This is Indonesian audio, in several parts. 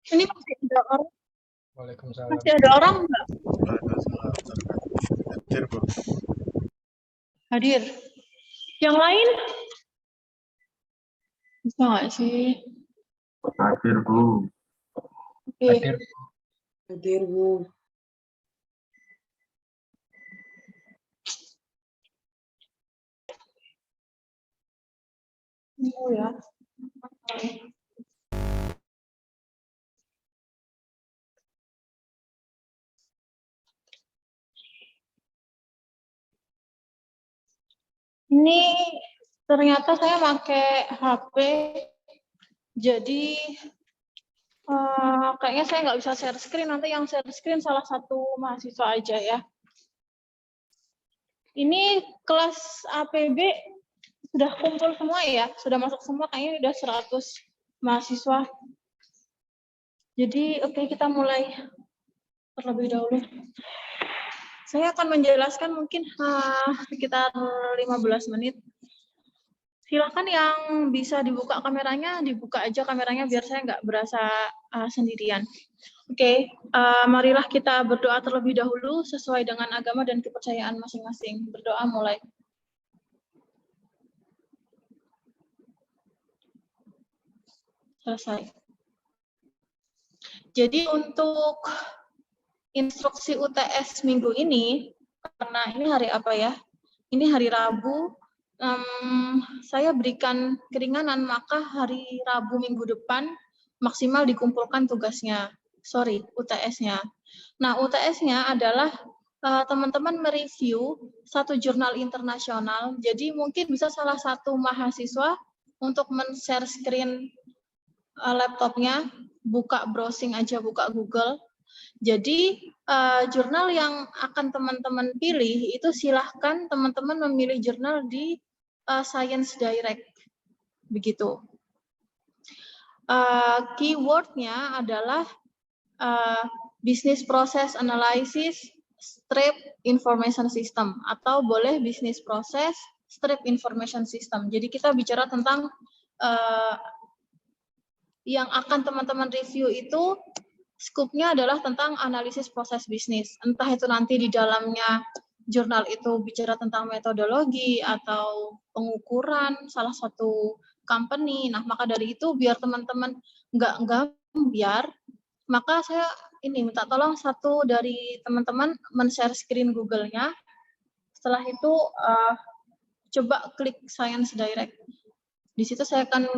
Ini masih ada orang? Waalaikumsalam. Masih ada orang nggak Hadir, Bu. hadir? Yang lain? Bisa nggak sih? Hadir, Bu. Oke. Hadir. Hadir, Bu. Oh ya. Ini ternyata saya pakai HP, jadi kayaknya saya nggak bisa share screen. Nanti yang share screen salah satu mahasiswa aja ya. Ini kelas APB sudah kumpul semua ya, sudah masuk semua, kayaknya udah 100 mahasiswa. Jadi oke, kita mulai terlebih dahulu. Saya akan menjelaskan mungkin sekitar 15 menit. Silakan yang bisa dibuka kameranya, dibuka aja kameranya biar saya nggak berasa sendirian. Oke, marilah kita berdoa terlebih dahulu sesuai dengan agama dan kepercayaan masing-masing. Berdoa mulai. Selesai. Jadi untuk instruksi UTS minggu ini, karena ini hari apa ya? Ini hari Rabu, saya berikan keringanan, maka hari Rabu minggu depan maksimal dikumpulkan tugasnya. Sorry, UTS-nya. Nah, UTS-nya adalah teman-teman mereview satu jurnal internasional, jadi mungkin bisa salah satu mahasiswa untuk men-share screen laptopnya, buka browsing aja, buka Google. Jadi jurnal yang akan teman-teman pilih itu silahkan teman-teman memilih jurnal di Science Direct, begitu. Keywordnya adalah Business Process Analysis Strip Information System, atau boleh Business Process Strip Information System. Jadi kita bicara tentang yang akan teman-teman review itu skupnya adalah tentang analisis proses bisnis. Entah itu nanti di dalamnya jurnal itu bicara tentang metodologi atau pengukuran salah satu company. Nah, maka dari itu biar teman-teman nggak gambiar, maka saya ini minta tolong satu dari teman-teman men-share screen Google-nya. Setelah itu coba klik Science Direct. Di situ saya akan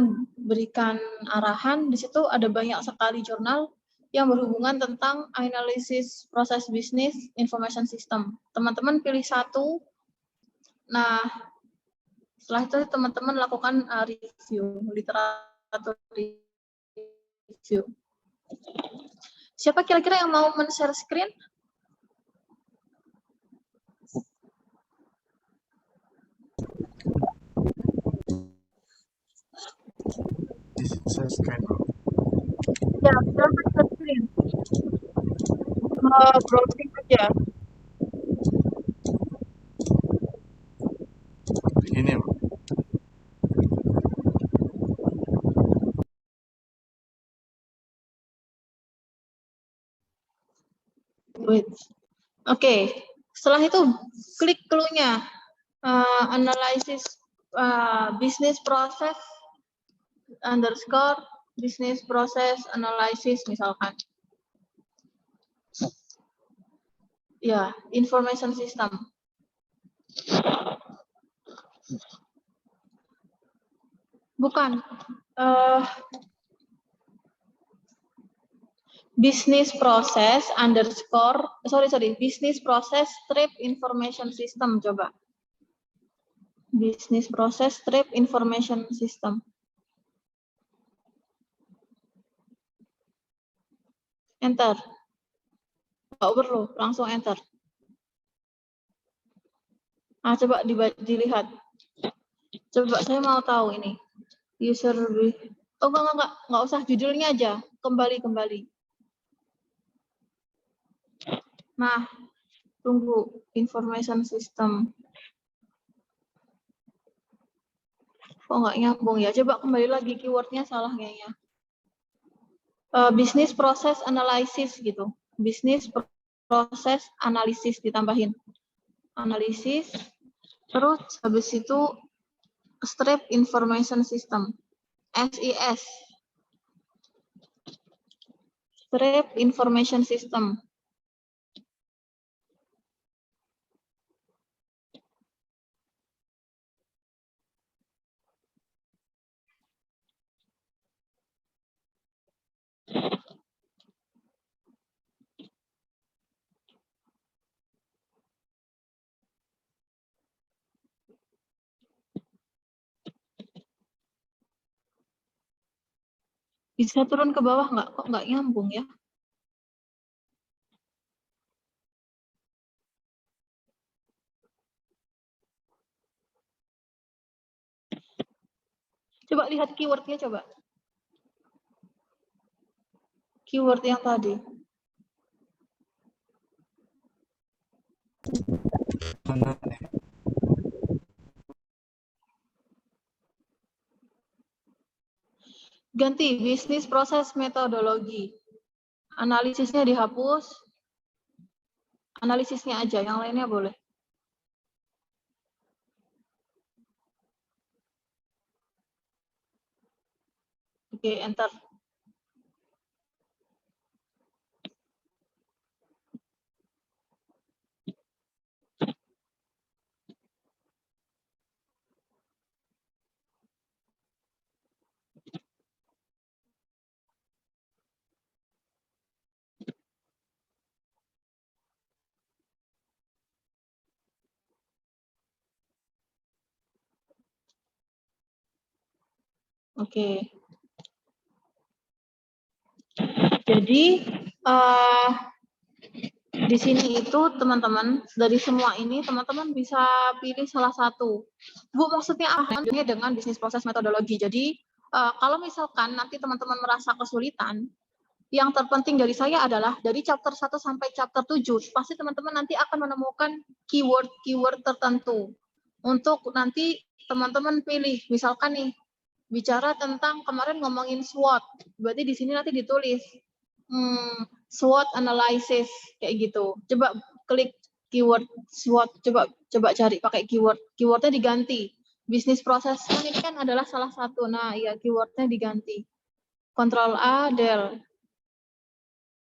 berikan arahan. Di situ ada banyak sekali jurnal yang berhubungan tentang analisis proses bisnis information system. Teman-teman pilih satu. Nah, setelah itu teman-teman lakukan review, literatur review. Siapa kira-kira yang mau men-share screen? Saya scan. Ya, silakan share screen. Browsing aja. Begini, Bu. Wait. Oke, setelah itu klik clue-nya. Analysis business process underscore business process analysis misalkan. Ya, information system. Bukan. Business process underscore, business process strip information system, coba. Business process strip information system. Enter. Nggak perlu, langsung enter. Nah, coba dilihat. Coba saya mau tahu ini. User, oh enggak usah judulnya aja. Kembali. Nah, tunggu information system. Kok nggak nyambung ya? Coba kembali lagi, keywordnya salah kayaknya. Business process analysis gitu. Business process analisis ditambahin. Analisis. Terus habis itu Strip Information System. SIS. Strip Information System. Bisa turun ke bawah nggak? Kok nggak nyambung ya? Coba lihat keywordnya coba. Keyword yang tadi. Ganti bisnis proses metodologi. Analisisnya dihapus. Analisisnya aja, yang lainnya boleh. Oke, enter. Oke. Jadi di sini itu teman-teman dari semua ini teman-teman bisa pilih salah satu. Bu, maksudnya apa dengan bisnis proses metodologi? Jadi kalau misalkan nanti teman-teman merasa kesulitan, yang terpenting dari saya adalah dari chapter 1 sampai chapter 7, pasti teman-teman nanti akan menemukan keyword-keyword tertentu. Untuk nanti teman-teman pilih, misalkan nih, bicara tentang kemarin ngomongin SWOT, berarti di sini nanti ditulis SWOT analysis kayak gitu. Coba klik keyword SWOT, coba cari pakai keyword. Keywordnya diganti. Bisnis proses ini kan adalah salah satu. Nah, ya keywordnya diganti. Ctrl A, del.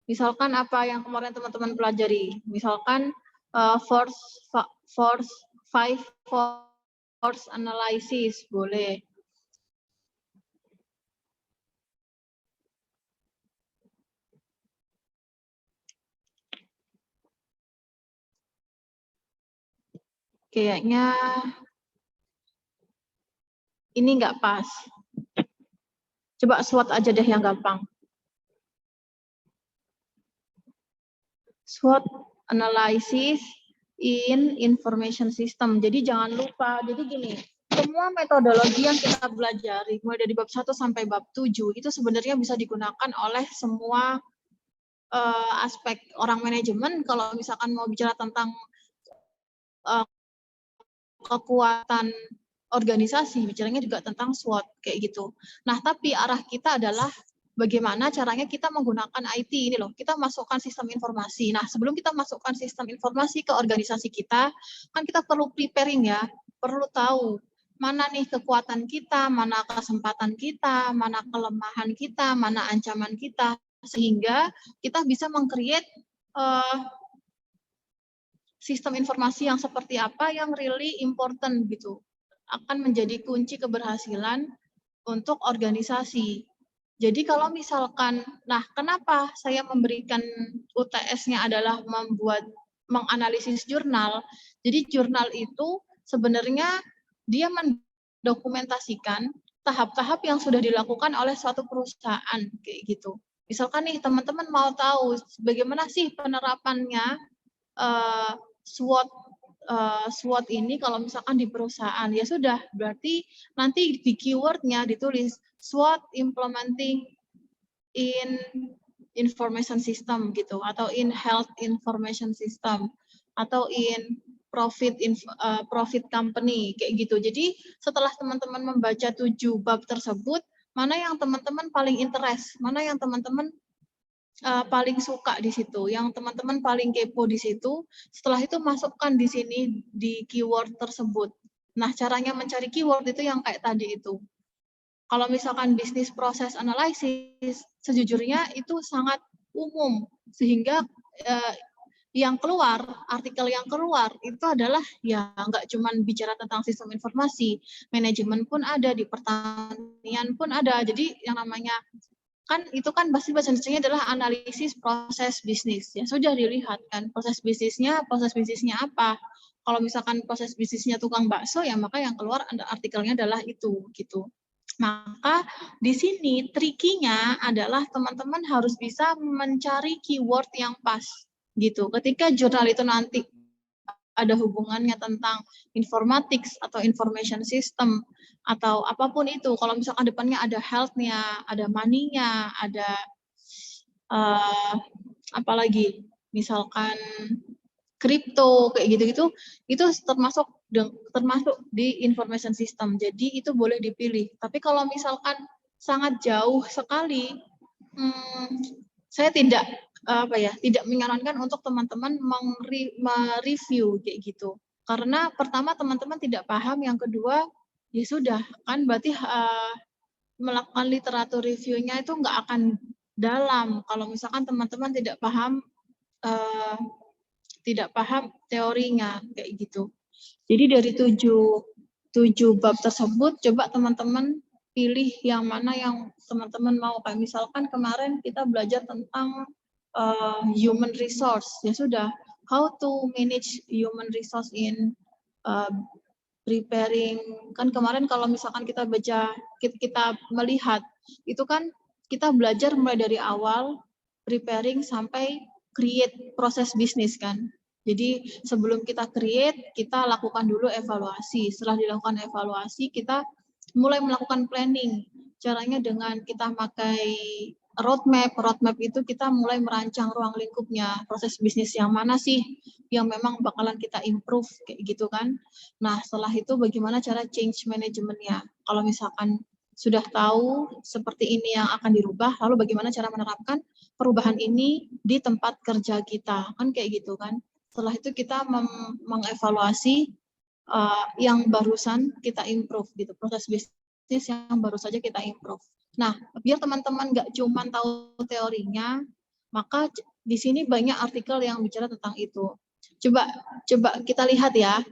Misalkan apa yang kemarin teman-teman pelajari. Misalkan force analysis boleh. Kayaknya ini nggak pas. Coba SWOT aja deh yang gampang. SWOT analysis in information system. Jadi jangan lupa. Jadi gini, semua metodologi yang kita pelajari mulai dari bab 1 sampai bab 7 itu sebenarnya bisa digunakan oleh semua aspek orang manajemen. Kalau misalkan mau bicara tentang kekuatan organisasi, bicaranya juga tentang SWOT kayak gitu. Nah, tapi arah kita adalah bagaimana caranya kita menggunakan IT ini loh. Kita masukkan sistem informasi. Nah, sebelum kita masukkan sistem informasi ke organisasi kita, kan kita perlu preparing ya, perlu tahu mana nih kekuatan kita, mana kesempatan kita, mana kelemahan kita, mana ancaman kita, sehingga kita bisa meng-create sistem informasi yang seperti apa yang really important gitu, akan menjadi kunci keberhasilan untuk organisasi. Jadi kalau misalkan, nah kenapa saya memberikan UTS-nya adalah menganalisis jurnal. Jadi jurnal itu sebenarnya dia mendokumentasikan tahap-tahap yang sudah dilakukan oleh suatu perusahaan kayak gitu. Misalkan nih teman-teman mau tahu bagaimana sih penerapannya SWOT ini kalau misalkan di perusahaan, ya sudah, berarti nanti di keywordnya ditulis SWOT implementing in information system gitu, atau in health information system, atau in profit company kayak gitu. Jadi setelah teman-teman membaca 7 bab tersebut, mana yang teman-teman paling interest, mana yang teman-teman paling suka di situ, yang teman-teman paling kepo di situ. Setelah itu masukkan di sini di keyword tersebut. Nah, caranya mencari keyword itu yang kayak tadi itu. Kalau misalkan bisnis proses analisis, sejujurnya itu sangat umum, sehingga yang keluar, artikel yang keluar itu adalah ya nggak cuma bicara tentang sistem informasi, manajemen pun ada, di pertanian pun ada. Jadi yang namanya kan itu kan pasti bahasa Indonesia adalah analisis proses bisnis. Ya sudah dilihat kan proses bisnisnya apa. Kalau misalkan proses bisnisnya tukang bakso ya maka yang keluar artikelnya adalah itu gitu. Maka di sini trikinya adalah teman-teman harus bisa mencari keyword yang pas gitu. Ketika jurnal itu nanti ada hubungannya tentang informatics atau information system atau apapun itu, kalau misalkan depannya ada health-nya, ada money-nya, ada apalagi misalkan kripto kayak gitu-gitu, itu termasuk di information system. Jadi itu boleh dipilih. Tapi kalau misalkan sangat jauh sekali, saya tidak menyarankan untuk teman-teman mereview kayak gitu. Karena pertama teman-teman tidak paham, yang kedua ya sudah kan berarti melakukan literatur reviewnya itu nggak akan dalam kalau misalkan teman-teman tidak paham teorinya kayak gitu. Jadi dari tujuh bab tersebut coba teman-teman pilih yang mana yang teman-teman mau. Kayak misalkan kemarin kita belajar tentang human resource, ya sudah, how to manage human resource in preparing. Kan kemarin kalau misalkan kita melihat itu kan kita belajar mulai dari awal preparing sampai create proses bisnis kan. Jadi sebelum kita create, kita lakukan dulu evaluasi. Setelah dilakukan evaluasi, kita mulai melakukan planning. Caranya dengan kita pakai roadmap itu kita mulai merancang ruang lingkupnya, proses bisnis yang mana sih yang memang bakalan kita improve kayak gitu kan. Nah, setelah itu bagaimana cara change manajemennya. Kalau misalkan sudah tahu seperti ini yang akan dirubah, lalu bagaimana cara menerapkan perubahan ini di tempat kerja kita, kan kayak gitu kan. Setelah itu kita mengevaluasi yang barusan kita improve gitu, proses bisnis yang baru saja kita improve. Nah, biar teman-teman nggak cuma tahu teorinya, maka di sini banyak artikel yang bicara tentang itu. Coba kita lihat ya,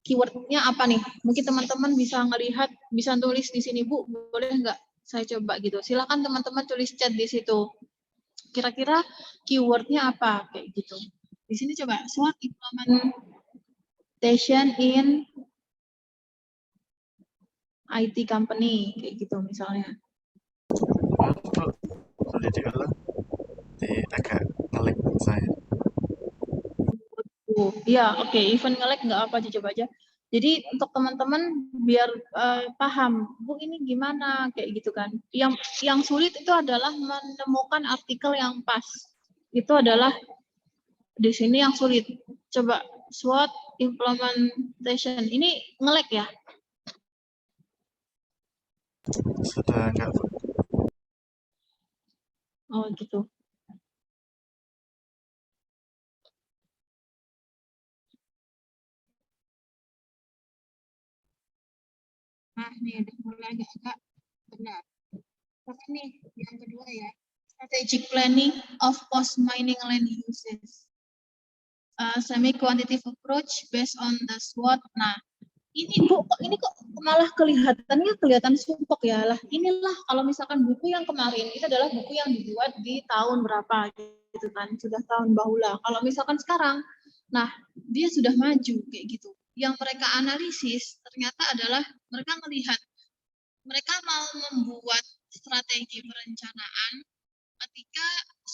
keywordnya apa nih? Mungkin teman-teman bisa ngelihat, bisa tulis di sini, Bu, boleh nggak saya coba gitu? Silakan teman-teman tulis chat di situ. Kira-kira keywordnya apa kayak gitu? Di sini coba SWOT implementation in IT company kayak gitu misalnya. Boleh diulang? Agak ngelik saya. Ya, oke. Even nge-lag nggak apa, coba aja. Jadi untuk teman-teman biar paham, Bu ini gimana kayak gitu kan. Yang sulit itu adalah menemukan artikel yang pas. Itu adalah di sini yang sulit. Coba SWOT implementation. Ini nge-lag ya? Sudah enggak, Bu. Oh, gitu. Nah, ini udah mulai agak benar. Tapi nih, yang kedua ya. Strategic planning of post-mining land uses. Semi-quantitative approach based on the SWOT. Nah, ini Bu, ini kok malah kelihatan sumpek ya lah. Inilah kalau misalkan buku yang kemarin, itu adalah buku yang dibuat di tahun berapa gitu kan. Sudah tahun bahula. Kalau misalkan sekarang, nah dia sudah maju kayak gitu. Yang mereka analisis ternyata adalah mereka melihat, mereka mau membuat strategi perencanaan ketika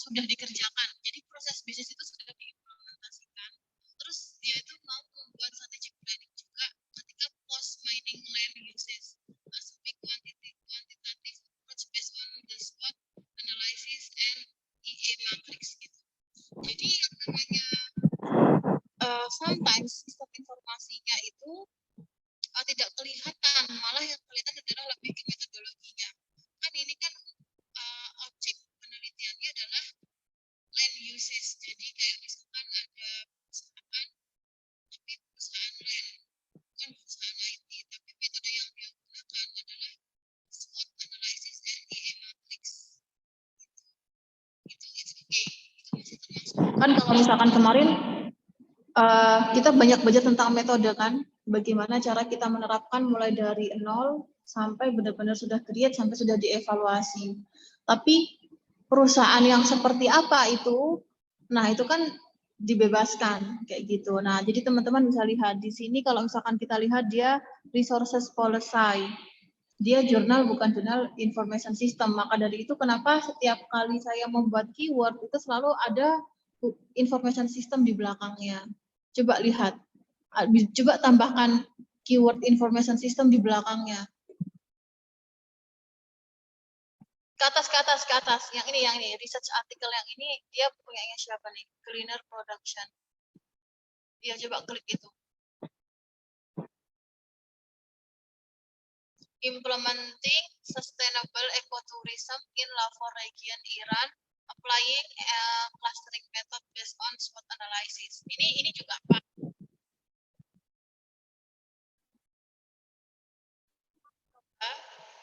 sudah dikerjakan. Jadi proses bisnis itu sudah diimplementasikan. Terus dia itu mau membuat strategic planning juga ketika post mining land uses. Specific quantitative approach based on the SWOT analysis and EA matrix gitu. Jadi yang namanya sometimes sistem informasinya itu tidak kelihatan, malah yang kelihatan adalah lebih ke metodologinya. Kan Jadi kayak misalkan ada perusahaan, tapi perusahaan lain, bukan perusahaan IT, tapi metode yang dia gunakan adalah SWOT analysis and EA matrix. Itu it's okay. Itu masih termasuk. Kan kalau misalkan kemarin kita banyak belajar tentang metode kan, bagaimana cara kita menerapkan mulai dari nol sampai benar-benar sudah create sampai sudah dievaluasi. Tapi perusahaan yang seperti apa itu, nah itu kan dibebaskan kayak gitu. Nah jadi teman-teman bisa lihat di sini kalau misalkan kita lihat dia resources policy, dia jurnal bukan jurnal information system. Maka dari itu kenapa setiap kali saya membuat keyword itu selalu ada information system di belakangnya. Coba lihat, coba tambahkan keyword information system di belakangnya. Ke atas, yang ini, research article yang ini, dia punyanya siapa nih? Cleaner Production. Ya, coba klik itu. Implementing Sustainable Ecotourism in Lahore Region, Iran, applying clustering method based on SWOT analysis. Ini juga Pak.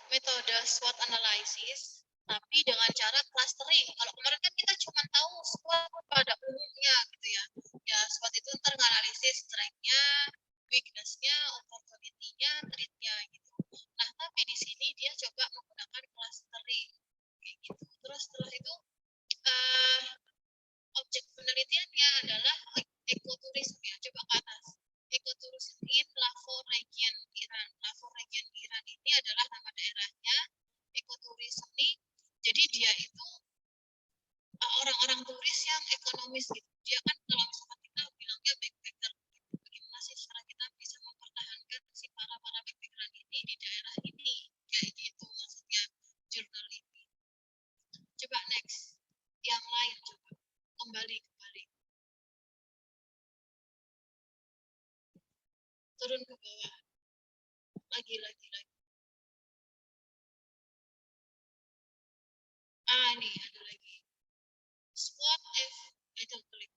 Metode SWOT analysis, tapi dengan cara clustering. Kalau kemarin kan kita cuma tahu SWOT pada umumnya gitu ya. Ya SWOT itu ntar nganalisis strength-nya, weakness-nya, opportunity-nya, threat-nya gitu. Nah tapi di sini dia coba menggunakan clustering kayak gitu. Terus setelah itu objek penelitiannya adalah ekoturisme ya. Coba ke atas. Ecotourism in Lahore Region, Iran. Lahore Region, Iran ini adalah nama daerahnya. Ecotourism ini, jadi dia itu orang-orang turis yang ekonomis gitu. Dia kan kalau misalkan kita bilangnya backpacker, bagaimana sih cara kita bisa mempertahankan si para backpacker ini di daerah ini, kayak gitu maksudnya jurnal ini. Coba next, yang lain coba kembali. Turun ke bawah. Lagi. Ini ada lagi. SWOT itu klik.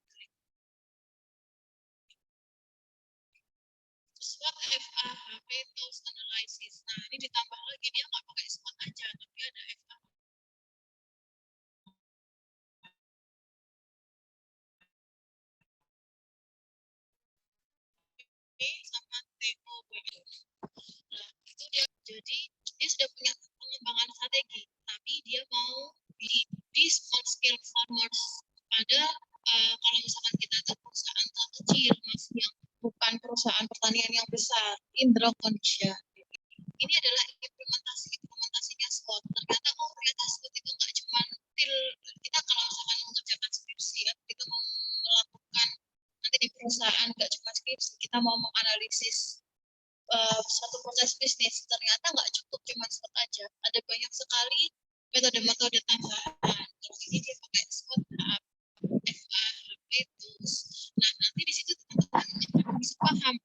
SWOT FAHP Tools Analysis. Nah, ini ditambah lagi, dia nggak pakai SWOT aja, tapi ada FAHP. Sama TOB. Nah, itu dia. Jadi dia sudah punya pengembangan strategi, tapi dia mau di small scale farmers pada kalau misalkan kita ada perusahaan kecil masih yang bukan perusahaan pertanian yang besar, Indonesia. Ini adalah implementasinya SWOT. Ternyata SWOT itu nggak cuma kita kalau misalkan mengerjakan skripsi ya, kita mau melakukan nanti di perusahaan nggak cuma skripsi, kita mau menganalisis suatu proses bisnis, ternyata nggak cukup cuma SWOT aja. Ada banyak sekali metode-metode tambahan. Terus ini dia pakai SWOT FAHP tools. Nah, nanti di situ teman-teman bisa paham,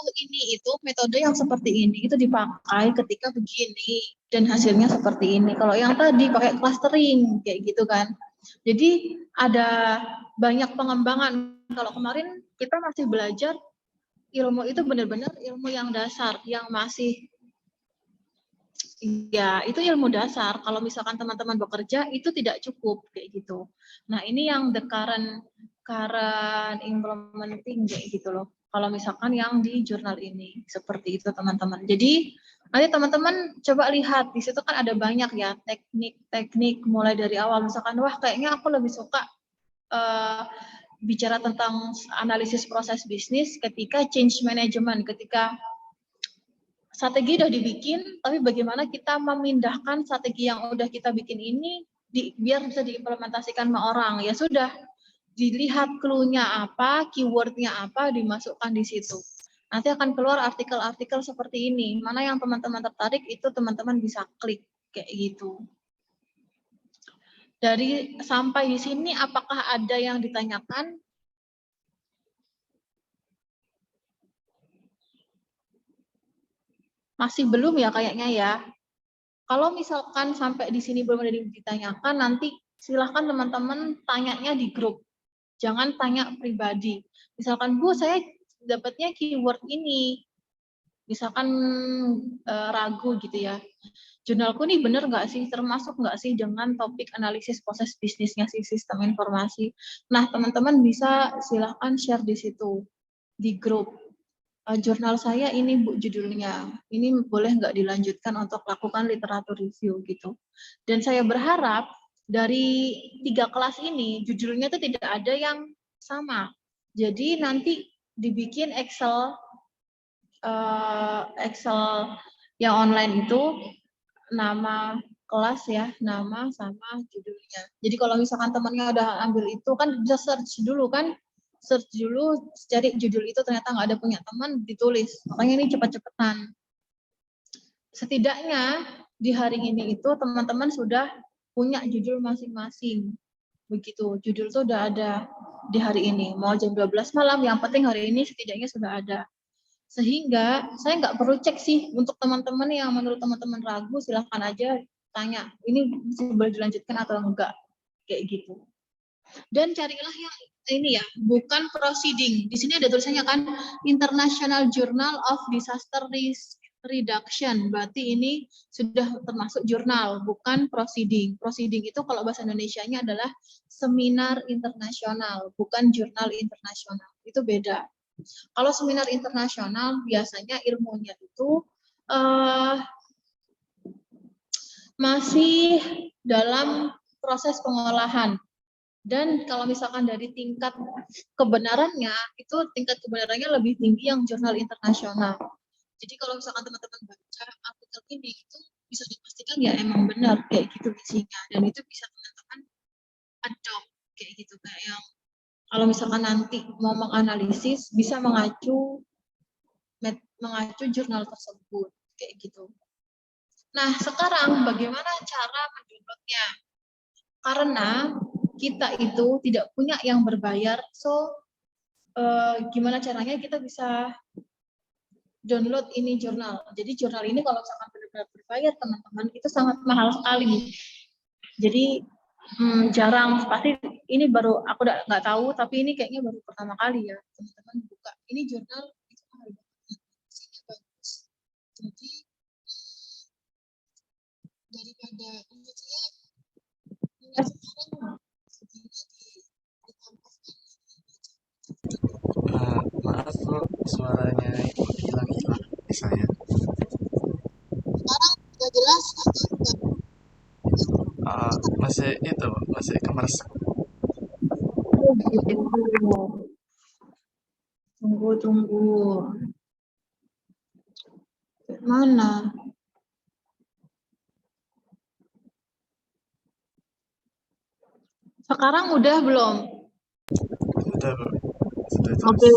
oh ini itu metode yang seperti ini itu dipakai ketika begini dan hasilnya seperti ini. Kalau yang tadi pakai clustering kayak gitu kan. Jadi ada banyak pengembangan. Kalau kemarin kita masih belajar ilmu itu benar-benar ilmu yang dasar, yang masih ya itu ilmu dasar. Kalau misalkan teman-teman bekerja itu tidak cukup kayak gitu. Nah ini yang the current implementing kayak gitu loh. Kalau misalkan yang di jurnal ini seperti itu teman-teman. Jadi nanti teman-teman coba lihat di situ kan ada banyak ya teknik-teknik mulai dari awal. Misalkan wah kayaknya aku lebih suka bicara tentang analisis proses bisnis ketika change management, ketika strategi udah dibikin, tapi bagaimana kita memindahkan strategi yang udah kita bikin ini biar bisa diimplementasikan sama orang. Ya sudah, dilihat clue-nya apa, keyword-nya apa, dimasukkan di situ. Nanti akan keluar artikel-artikel seperti ini. Mana yang teman-teman tertarik, itu teman-teman bisa klik kayak gitu. Dari sampai di sini, apakah ada yang ditanyakan? Masih belum ya kayaknya ya. Kalau misalkan sampai di sini belum ada yang ditanyakan, nanti silahkan teman-teman tanyanya di grup. Jangan tanya pribadi. Misalkan, Bu, saya dapatnya keyword ini. Misalkan ragu gitu ya. Jurnalku nih bener nggak sih, termasuk nggak sih dengan topik analisis proses bisnisnya si sistem informasi. Nah, teman-teman bisa silahkan share di situ, di grup. Jurnal saya ini, Bu, judulnya. Ini boleh nggak dilanjutkan untuk lakukan literatur review gitu. Dan saya berharap dari 3 kelas ini, judulnya itu tidak ada yang sama. Jadi nanti dibikin Excel yang online itu, nama kelas ya, nama sama judulnya. Jadi kalau misalkan temannya udah ambil itu kan bisa search dulu kan, cari judul itu, ternyata nggak ada punya teman, ditulis. Makanya ini cepat-cepatan. Setidaknya di hari ini itu teman-teman sudah punya judul masing-masing. Begitu, judul itu udah ada di hari ini. Mau jam 12 malam, yang penting hari ini setidaknya sudah ada. Sehingga saya nggak perlu cek sih, untuk teman-teman yang menurut teman-teman ragu, silahkan aja tanya, ini boleh dilanjutkan atau enggak, kayak gitu. Dan carilah yang ini ya, bukan proceeding. Di sini ada tulisannya kan, International Journal of Disaster Risk Reduction. Berarti ini sudah termasuk jurnal, bukan proceeding. Proceeding itu kalau bahasa Indonesianya adalah seminar internasional, bukan jurnal internasional. Itu beda. Kalau seminar internasional biasanya ilmunya itu masih dalam proses pengolahan. Dan kalau misalkan dari tingkat kebenarannya, itu tingkat kebenarannya lebih tinggi yang jurnal internasional. Jadi kalau misalkan teman-teman baca artikel ini, itu bisa dipastikan ya emang benar kayak gitu isinya. Dan itu bisa teman-teman adopt kayak gitu, kayak yang kalau misalkan nanti mau menganalisis, bisa mengacu jurnal tersebut, kayak gitu. Nah, sekarang bagaimana cara mendownloadnya? Karena kita itu tidak punya yang berbayar, so gimana caranya kita bisa download ini jurnal. Jadi jurnal ini kalau misalkan benar-benar berbayar, teman-teman, itu sangat mahal sekali. Jadi jarang, pasti ini baru aku nggak tahu, tapi ini kayaknya baru pertama kali ya teman-teman buka ini jurnal. Itu mahal banget, isinya bagus. Jadi daripada saya sekarang Maaf bro, suaranya hilang-hilang di saya. sekarang udah jelas atau enggak? Masih kemersek. Tunggu. Mana? Sekarang udah belum? Sudah bro, sudah jelas. Oke.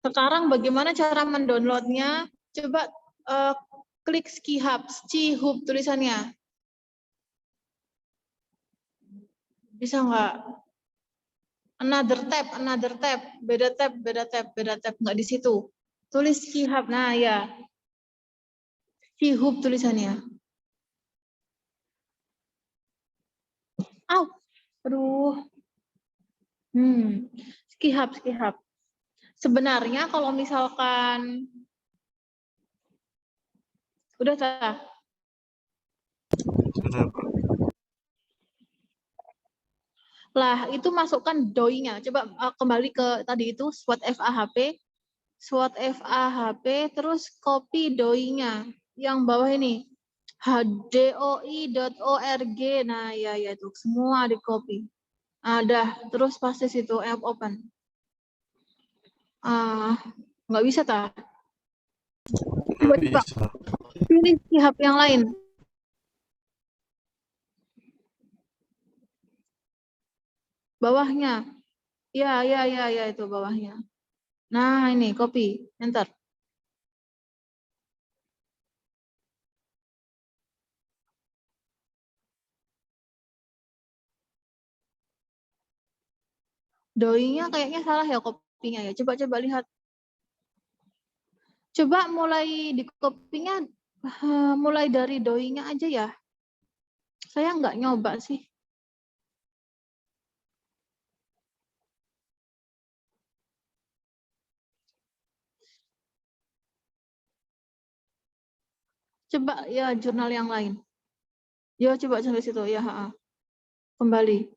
Sekarang bagaimana cara mendownloadnya? Coba klik Skihub, Skihub tulisannya. Bisa nggak? Another tab, beda tab, nggak di situ. Tulis Skihub, nah ya. Skihub tulisannya. Aduh. Skihub. Sebenarnya kalau misalkan udah tak? Sudah bro. Lah, itu masukkan doi-nya. Coba kembali ke tadi itu, SWOT FAHP, terus copy doi-nya. Yang bawah ini, hdoi.org. Nah, ya itu. Semua di copy. Ada, terus pasti situ, app open. Nggak bisa, tak? Nggak bisa. Pilih Skihub yang lain. Bawahnya. Ya, itu bawahnya. Nah, ini copy, enter. Doi-nya kayaknya salah ya copy-nya ya. Coba lihat. Coba mulai di copy-nya mulai dari doi-nya aja ya. Saya nggak nyoba sih. Coba ya jurnal yang lain. Ya coba sampai situ ya. Kembali.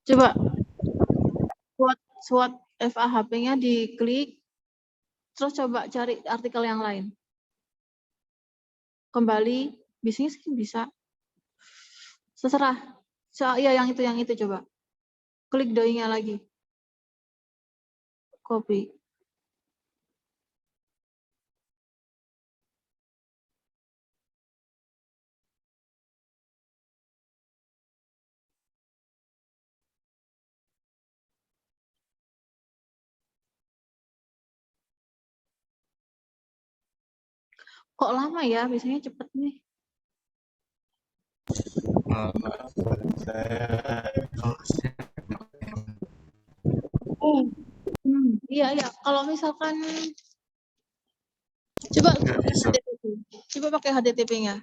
Coba SWOT FAHP-nya diklik, terus coba cari artikel yang lain. Kembali, bisnis bisa. Terserah. Ya yang itu coba. Klik doi-nya lagi. Copy. Kok lama ya? Biasanya cepet nih. Maaf, saya kalau Iya. Kalau misalkan coba nggak bisa. HTTP. Coba pakai HTTP-nya.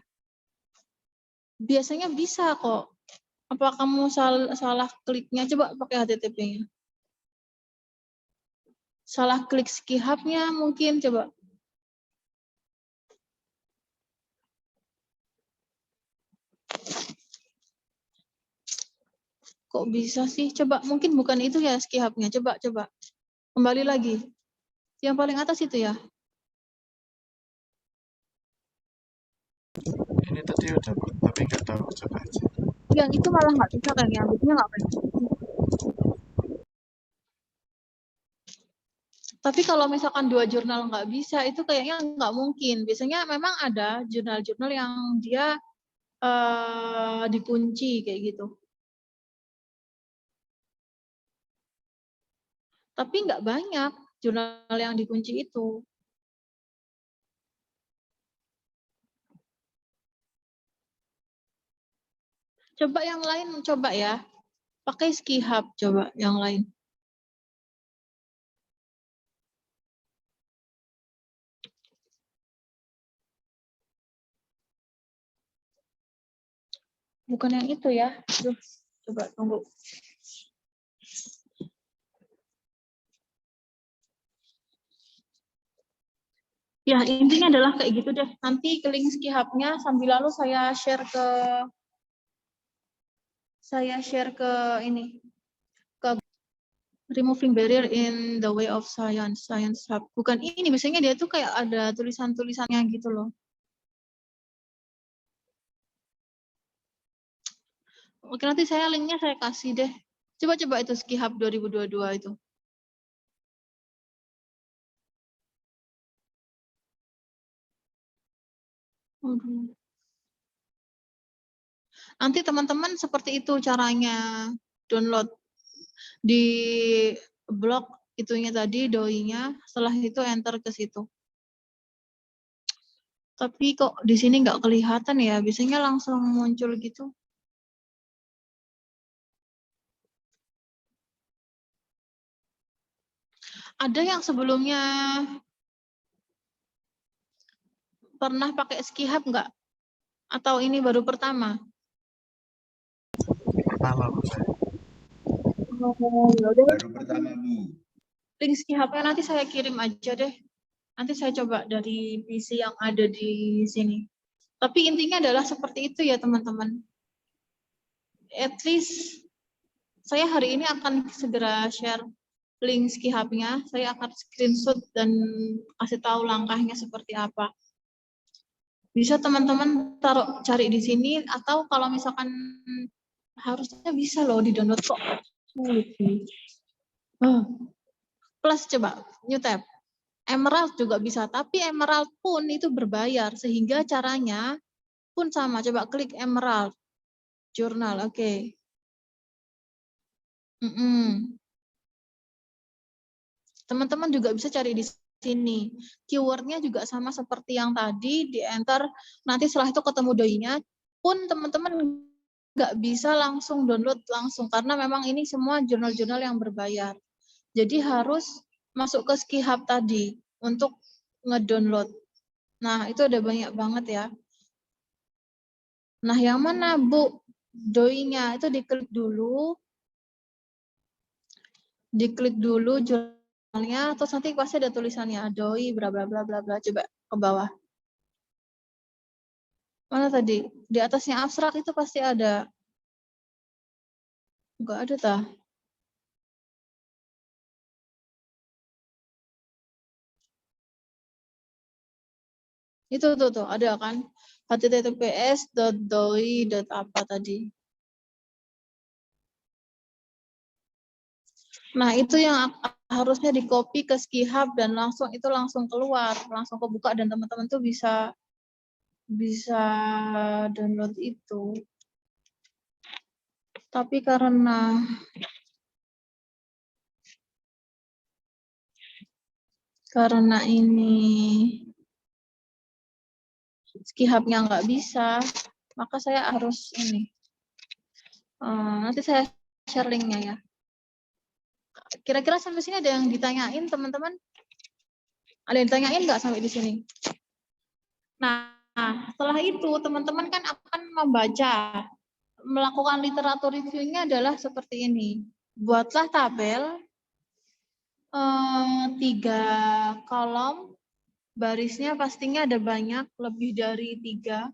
Biasanya bisa kok. Apa kamu salah kliknya? Coba pakai HTTP-nya. Salah klik skihub-nya mungkin, coba. Kok bisa sih? Coba, mungkin bukan itu ya skihub-nya. Coba. Kembali lagi. Yang paling atas itu ya. Ini tadi udah, Pak, tapi nggak tahu, coba aja. Yang itu malah nggak bisa kan ya. Biasanya nggak pakai. Tapi kalau misalkan 2 jurnal nggak bisa, itu kayaknya nggak mungkin. Biasanya memang ada jurnal-jurnal yang dia dikunci kayak gitu. Tapi nggak banyak jurnal yang dikunci itu. Coba yang lain, coba ya. Pakai skihub, coba yang lain. Bukan yang itu ya. Aduh, coba tunggu. Ya, intinya adalah kayak gitu deh. Nanti ke link skihub-nya sambil lalu saya share ke ini. Ke Removing Barrier in the Way of Science Hub. Bukan ini, biasanya dia tuh kayak ada tulisan-tulisannya gitu loh. Oke, nanti saya linknya saya kasih deh. Coba itu skihub 2022 itu. Nanti teman-teman seperti itu caranya download di blog itunya tadi doi-nya, setelah itu enter ke situ. Tapi kok di sini nggak kelihatan ya, biasanya langsung muncul gitu. Ada yang sebelumnya pernah pakai skihub nggak? Atau ini baru pertama? Pertama, Bu, saya. Baru pertama, Bu. Link skihub-nya nanti saya kirim aja deh. Nanti saya coba dari PC yang ada di sini. Tapi intinya adalah seperti itu ya teman-teman. At least saya hari ini akan segera share link skihub-nya. Saya akan screenshot dan kasih tahu langkahnya seperti apa. Bisa teman-teman cari di sini, atau kalau misalkan harusnya bisa loh di-download kok. Plus coba new tab. Emerald juga bisa, tapi Emerald pun itu berbayar, sehingga caranya pun sama. Coba klik Emerald Journal, oke. Teman-teman juga bisa cari di sini. Keywordnya juga sama seperti yang tadi, di enter. Nanti setelah itu ketemu doi-nya, pun teman-teman nggak bisa langsung download langsung karena memang ini semua jurnal-jurnal yang berbayar. Jadi harus masuk ke Skihub tadi untuk ngedownload. Nah, itu ada banyak banget ya. Nah, yang mana Bu? Doi-nya itu diklik dulu jurnalnya, terus nanti pasti ada tulisannya doi bla bla bla bla bla. Coba ke bawah. Mana tadi? Di atasnya abstrak itu pasti ada. Enggak ada tah? Itu tuh ada kan? https://doi.apa tadi. Nah, itu yang harusnya di-copy ke Skihub dan langsung keluar, langsung kebuka dan teman-teman tuh bisa download itu. Tapi karena ini Skihub-nya nggak bisa, maka saya harus ini. Nanti saya share link-nya ya. Kira-kira sampai sini ada yang ditanyain teman-teman? Ada yang ditanyain nggak sampai di sini? Nah, setelah itu teman-teman kan akan membaca, melakukan literatur review-nya adalah seperti ini. Buatlah tabel 3 kolom, barisnya pastinya ada banyak, lebih dari 3.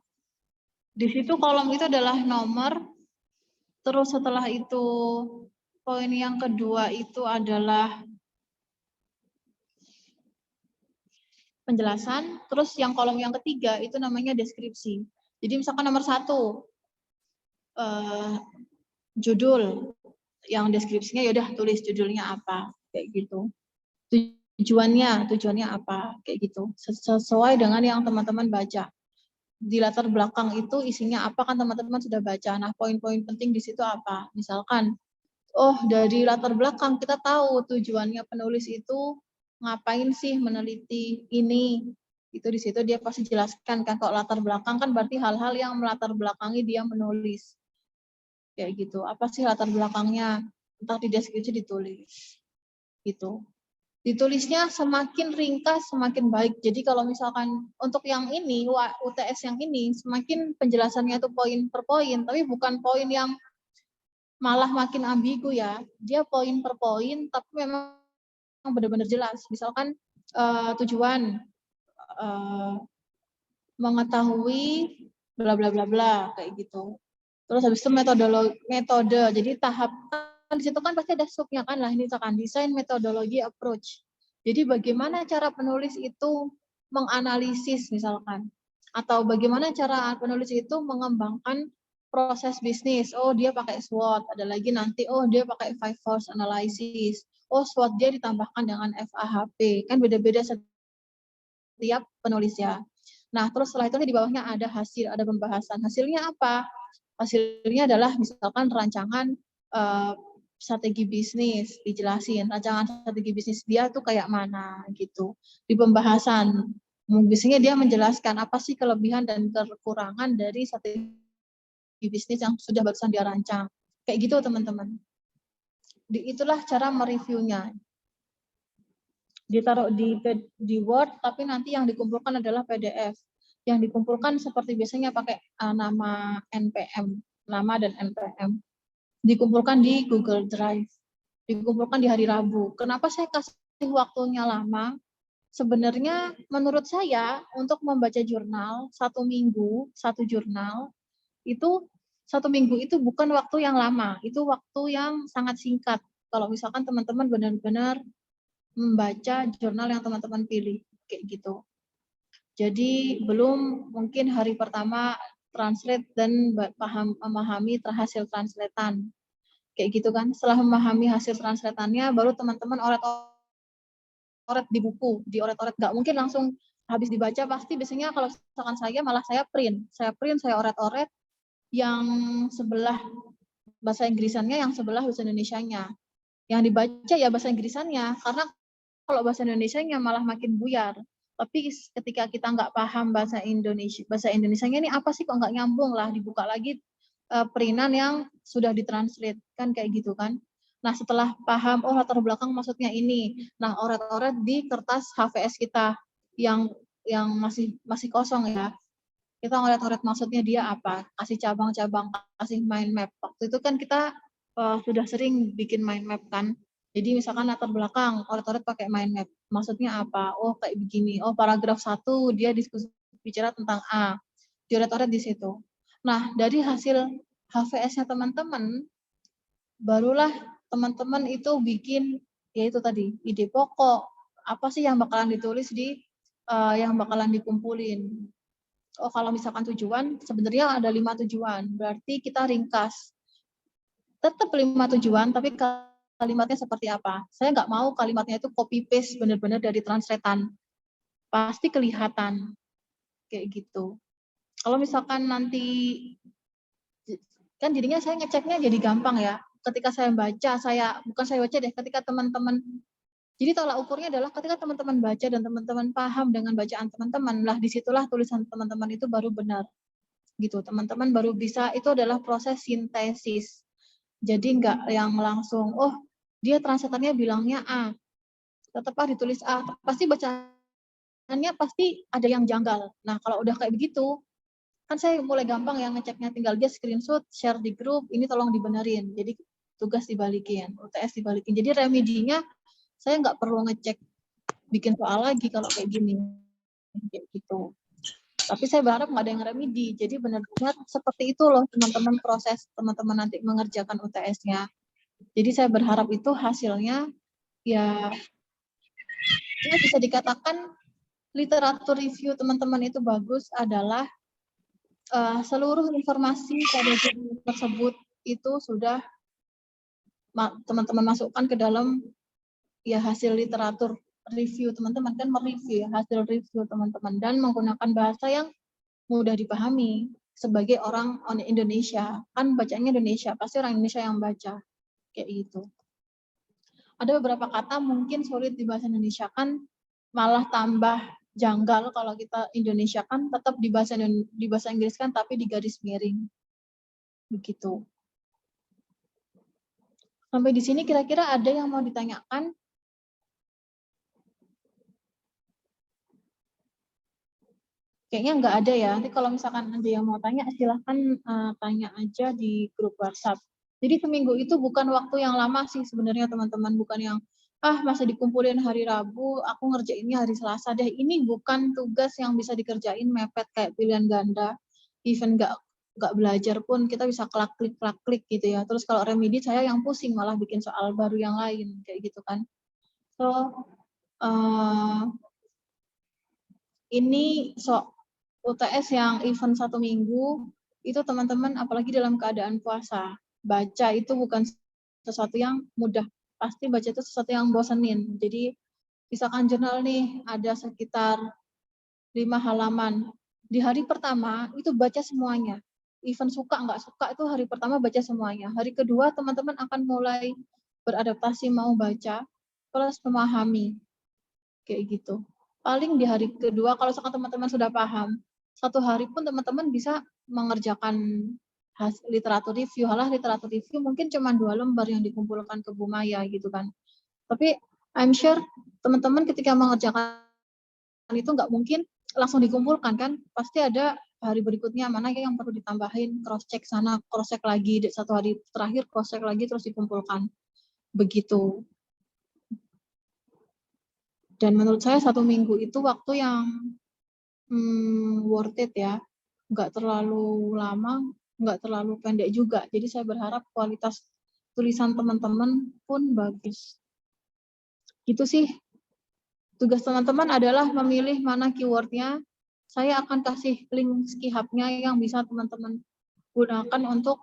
Di situ kolom itu adalah nomor, terus setelah itu poin yang kedua itu adalah penjelasan, terus yang kolom yang ketiga itu namanya deskripsi. Jadi misalkan nomor 1, judul, yang deskripsinya yaudah tulis judulnya apa, kayak gitu. Tujuannya apa, kayak gitu. Sesuai dengan yang teman-teman baca. Di latar belakang itu isinya apa kan teman-teman sudah baca. Nah, poin-poin penting di situ apa? Misalkan, dari latar belakang kita tahu tujuannya penulis itu ngapain sih meneliti ini. Itu di situ dia pasti jelaskan kan, kalau latar belakang kan berarti hal-hal yang melatar belakangi dia menulis. Kayak gitu. Apa sih latar belakangnya? Entah di deskripsi ditulis. Gitu. Ditulisnya semakin ringkas semakin baik. Jadi kalau misalkan untuk yang ini UTS yang ini semakin penjelasannya itu poin per poin, tapi bukan poin yang malah makin ambigu ya. Dia poin per poin tapi memang benar-benar jelas. Misalkan tujuan mengetahui bla bla bla bla kayak gitu. Terus habis itu metode. Jadi tahap di situ kan pasti ada subnya kan lah, ini misalkan desain metodologi approach. Jadi bagaimana cara penulis itu menganalisis misalkan, atau bagaimana cara penulis itu mengembangkan proses bisnis. Dia pakai SWOT. Ada lagi nanti dia pakai 5 force analysis. SWOT dia ditambahkan dengan FAHP. Kan beda-beda setiap penulis ya. Nah, terus setelah itu di bawahnya ada hasil, ada pembahasan. Hasilnya apa? Hasilnya adalah misalkan rancangan strategi bisnis, dijelasin rancangan strategi bisnis dia tuh kayak mana gitu. Di pembahasan, biasanya dia menjelaskan apa sih kelebihan dan kekurangan dari strategi bisnis yang sudah barusan dia rancang. Kayak gitu teman-teman. Itulah cara mereviewnya. Ditaruh di Word, tapi nanti yang dikumpulkan adalah PDF. Yang dikumpulkan seperti biasanya pakai nama NPM, nama dan NPM. Dikumpulkan di Google Drive. Dikumpulkan di hari Rabu. Kenapa saya kasih waktunya lama? Sebenarnya menurut saya untuk membaca jurnal 1 minggu, 1 jurnal, itu 1 minggu itu bukan waktu yang lama, itu waktu yang sangat singkat. Kalau misalkan teman-teman benar-benar membaca jurnal yang teman-teman pilih, kayak gitu. Jadi belum mungkin hari pertama translate dan memahami hasil translatean. Kayak gitu kan. Setelah memahami hasil translatannya, baru teman-teman oret di buku, dioret-oret. Nggak mungkin langsung habis dibaca, pasti biasanya kalau misalkan saya print. Saya oret-oret yang sebelah bahasa Inggrisannya, yang sebelah bahasa Indonesianya. Yang dibaca ya bahasa Inggrisannya, karena kalau bahasa Indonesianya malah makin buyar. Tapi ketika kita nggak paham bahasa Indonesianya ini apa sih kok nggak nyambung lah, dibuka lagi perinan yang sudah ditranslate, kan kayak gitu kan. Nah, setelah paham, oh latar belakang maksudnya ini. Nah, oret-oret di kertas HVS kita yang masih kosong ya. Kita ngoret-ngoret maksudnya dia apa, kasih cabang-cabang, kasih mind map. Waktu itu kan kita sudah sering bikin mind map kan. Jadi misalkan latar belakang, oret-oret pakai mind map. Maksudnya apa? Oh kayak begini. Oh paragraf 1 dia diskusi bicara tentang A. Dioret-oret di situ. Nah dari hasil HVS-nya teman-teman, barulah teman-teman itu bikin, yaitu tadi, ide pokok. Apa sih yang bakalan ditulis di, yang bakalan dikumpulin. Oh kalau misalkan tujuan, sebenarnya ada 5 tujuan, berarti kita ringkas. Tetap 5 tujuan, tapi kalimatnya seperti apa? Saya nggak mau kalimatnya itu copy paste benar-benar dari translatean. Pasti kelihatan kayak gitu. Kalau misalkan nanti, kan jadinya saya ngeceknya jadi gampang ya. Ketika saya baca, bukan saya baca deh, ketika teman-teman. Jadi tolak ukurnya adalah ketika teman-teman baca dan teman-teman paham dengan bacaan teman-teman, lah disitulah tulisan teman-teman itu baru benar. Gitu, teman-teman baru bisa, itu adalah proses sintesis. Jadi nggak yang langsung, oh dia translatornya bilangnya A, tetap ditulis A, pasti bacaannya pasti ada yang janggal. Nah kalau udah kayak begitu, kan saya mulai gampang yang ngeceknya, tinggal dia screenshot, share di grup, ini tolong dibenerin. Jadi tugas dibalikin, UTS dibalikin. Jadi remedinya saya nggak perlu ngecek bikin soal lagi kalau kayak gini, kayak gitu. Tapi saya berharap nggak ada yang remedi. Jadi benar-benar seperti itu loh teman-teman proses teman-teman nanti mengerjakan UTS-nya. Jadi saya berharap itu hasilnya ya bisa dikatakan literatur review teman-teman itu bagus adalah seluruh informasi pada jurnal tersebut itu sudah teman-teman masukkan ke dalam ya hasil literatur review teman-teman, kan mereview ya, hasil review teman-teman dan menggunakan bahasa yang mudah dipahami sebagai orang Indonesia, kan bacanya Indonesia, pasti orang Indonesia yang baca kayak gitu. Ada beberapa kata mungkin sulit di bahasa Indonesia kan, malah tambah janggal kalau kita Indonesia kan, tetap di bahasa Inggris kan tapi di garis miring begitu. Sampai di sini kira-kira ada yang mau ditanyakan? Kayaknya nggak ada ya. Nanti kalau misalkan ada yang mau tanya, silahkan tanya aja di grup WhatsApp. Jadi seminggu itu bukan waktu yang lama sih sebenarnya teman-teman. Bukan yang, masa dikumpulin hari Rabu, aku ngerjainnya hari Selasa deh. Ini bukan tugas yang bisa dikerjain mepet kayak pilihan ganda. Even nggak belajar pun kita bisa klik gitu ya. Terus kalau remedi saya yang pusing malah bikin soal baru yang lain kayak gitu kan. So, ini UTS yang event 1 minggu, itu teman-teman apalagi dalam keadaan puasa. Baca itu bukan sesuatu yang mudah. Pasti baca itu sesuatu yang bosenin. Jadi, misalkan jurnal nih, ada sekitar 5 halaman. Di hari pertama, itu baca semuanya. Event suka, nggak suka, itu hari pertama baca semuanya. Hari kedua, teman-teman akan mulai beradaptasi mau baca, plus memahami. Kayak gitu. Paling di hari kedua, kalau teman-teman sudah paham, 1 hari pun teman-teman bisa mengerjakan literatur review. Halah literatur review mungkin cuma 2 lembar yang dikumpulkan ke Bu Maya gitu kan. Tapi I'm sure teman-teman ketika mengerjakan itu nggak mungkin langsung dikumpulkan kan. Pasti ada hari berikutnya mana yang perlu ditambahin, cross check sana, cross check lagi, 1 hari terakhir cross check lagi terus dikumpulkan. Begitu. Dan menurut saya 1 minggu itu waktu yang worth it ya, nggak terlalu lama, nggak terlalu pendek juga. Jadi saya berharap kualitas tulisan teman-teman pun bagus. Gitu sih. Tugas teman-teman adalah memilih mana keywordnya. Saya akan kasih link Skihub-nya yang bisa teman-teman gunakan untuk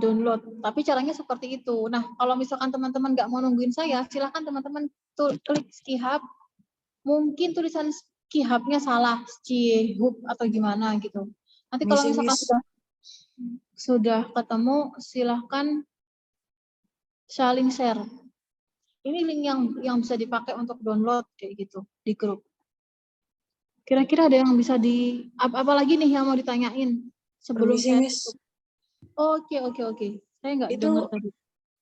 download. Tapi caranya seperti itu. Nah, kalau misalkan teman-teman nggak mau nungguin saya, silahkan teman-teman klik Skihub. Mungkin tulisan Skihub-nya salah, Skihub atau gimana gitu. Nanti kalau misalkan sudah ketemu, silahkan saling share. Ini link yang bisa dipakai untuk download kayak gitu di grup. Kira-kira ada yang bisa apalagi nih yang mau ditanyain sebelum Permisi, saya Miss. tutup. Oke. Saya nggak Itu dengar tadi.